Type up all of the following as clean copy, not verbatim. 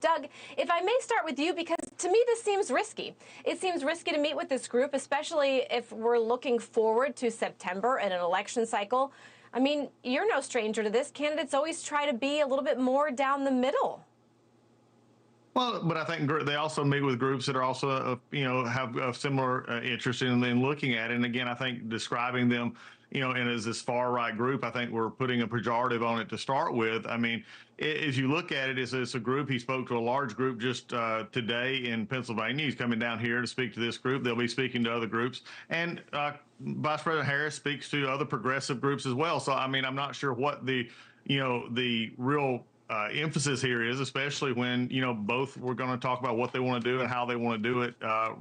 Doug, if I may start with you, because to me this seems risky. It seems risky to meet with this group, especially if we're looking forward to September and an election cycle. I mean, you're no stranger to this. Candidates always try to be a little bit more down the middle. Well, but I think they also meet with groups that are also, have a similar interest in looking at it. And again, I think describing them, and as this far right group, I think we're putting a pejorative on it to start with. I mean, as you look at it, it's a group. He spoke to a large group just today in Pennsylvania. He's coming down here to speak to this group. They'll be speaking to other groups. And Vice President Harris speaks to other progressive groups as well. So, I mean, I'm not sure what the real emphasis here is, especially when, both we're going to talk about what they want to do and how they want to do it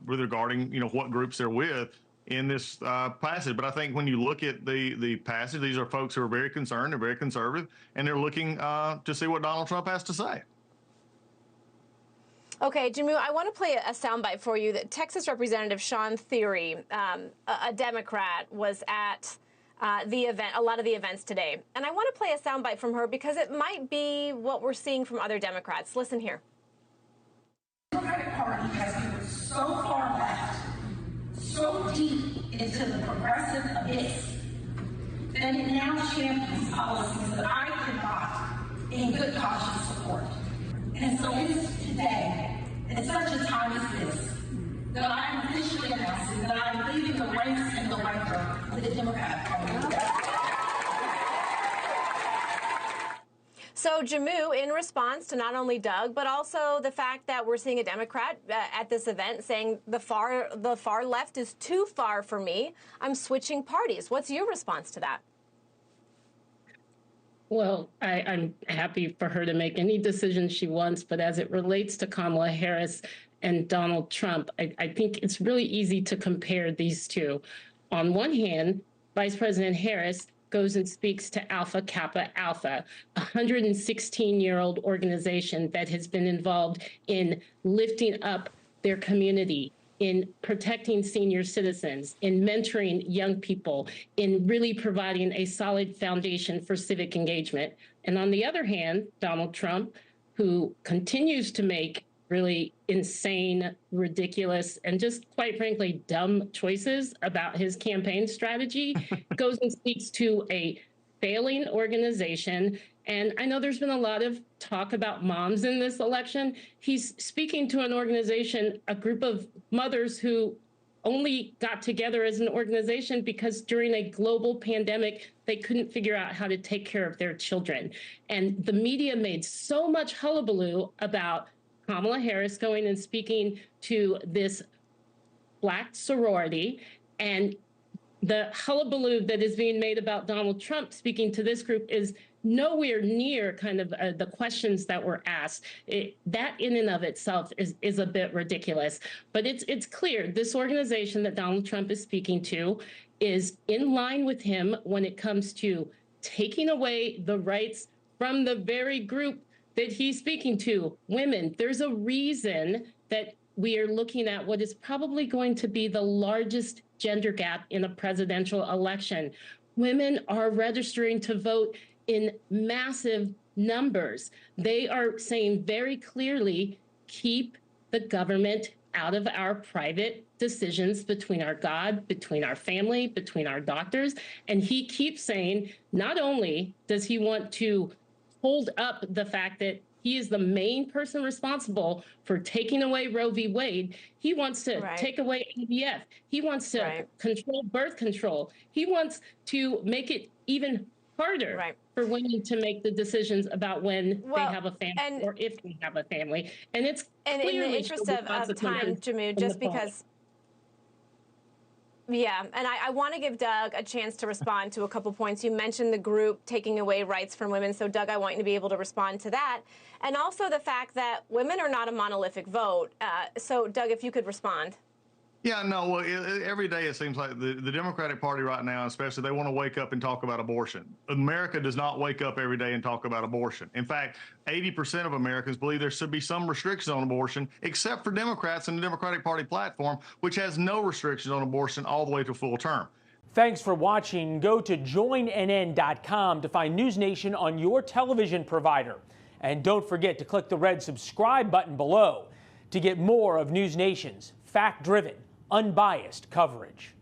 regarding, what groups they're with in this passage. But I think when you look at the passage, these are folks who are very concerned, they're very conservative, and they're looking to see what Donald Trump has to say. Okay, Jehmu, I want to play a soundbite for you. That Texas Representative Sean Theory, a Democrat, was at the event, a lot of the events today. And I want to play a soundbite from her because it might be what we're seeing from other Democrats. Listen here. The Democratic Party has moved so far left, so deep into the progressive abyss, that it now champions policies that I cannot, in good conscience, support. And so it is today, at such a time as this, that I am officially announcing that I am leaving the ranks and the ranker of the Democratic Party. So, Jehmu, in response to not only Doug, but also the fact that we're seeing a Democrat at this event saying the far left is too far for me, I'm switching parties. What's your response to that? Well, I'm happy for her to make any decision she wants, but as it relates to Kamala Harris and Donald Trump, I think it's really easy to compare these two. On one hand, Vice President Harris goes and speaks to Alpha Kappa Alpha, a 116-year-old organization that has been involved in lifting up their community, in protecting senior citizens, in mentoring young people, in really providing a solid foundation for civic engagement. And on the other hand, Donald Trump, who continues to make really insane, ridiculous, and just quite frankly, dumb choices about his campaign strategy, goes and speaks to a failing organization. And I know there's been a lot of talk about moms in this election. He's speaking to an organization, a group of mothers who only got together as an organization because during a global pandemic, they couldn't figure out how to take care of their children. And the media made so much hullabaloo about Kamala Harris going and speaking to this Black sorority, and the hullabaloo that is being made about Donald Trump speaking to this group is nowhere near kind of the questions that were asked. That in and of itself is a bit ridiculous. But it's clear this organization that Donald Trump is speaking to is in line with him when it comes to taking away the rights from the very group that he's speaking to, women. There's a reason that we are looking at what is probably going to be the largest gender gap in a presidential election. Women are registering to vote in massive numbers. They are saying very clearly, keep the government out of our private decisions between our God, between our family, between our doctors. And he keeps saying, not only does he want to hold up the fact that he is the main person responsible for taking away Roe v. Wade. He wants to take away IVF. He wants to control birth control. He wants to make it even harder for women to make the decisions about when they have a family or if they have a family. And it's in the interest of time, Jehmu, just because. Yeah, and I want to give Doug a chance to respond to a couple points. You mentioned the group taking away rights from women. So, Doug, I want you to be able to respond to that. And also the fact that women are not a monolithic vote. So, Doug, if you could respond. Yeah, no, well, every day it seems like the Democratic Party right now, especially, they want to wake up and talk about abortion. America does not wake up every day and talk about abortion. In fact, 80% of Americans believe there should be some restrictions on abortion, except for Democrats and the Democratic Party platform, which has no restrictions on abortion all the way to full term. Thanks for watching. Go to joinnn.com to find NewsNation on your television provider. And don't forget to click the red subscribe button below to get more of NewsNation's fact-driven, unbiased coverage.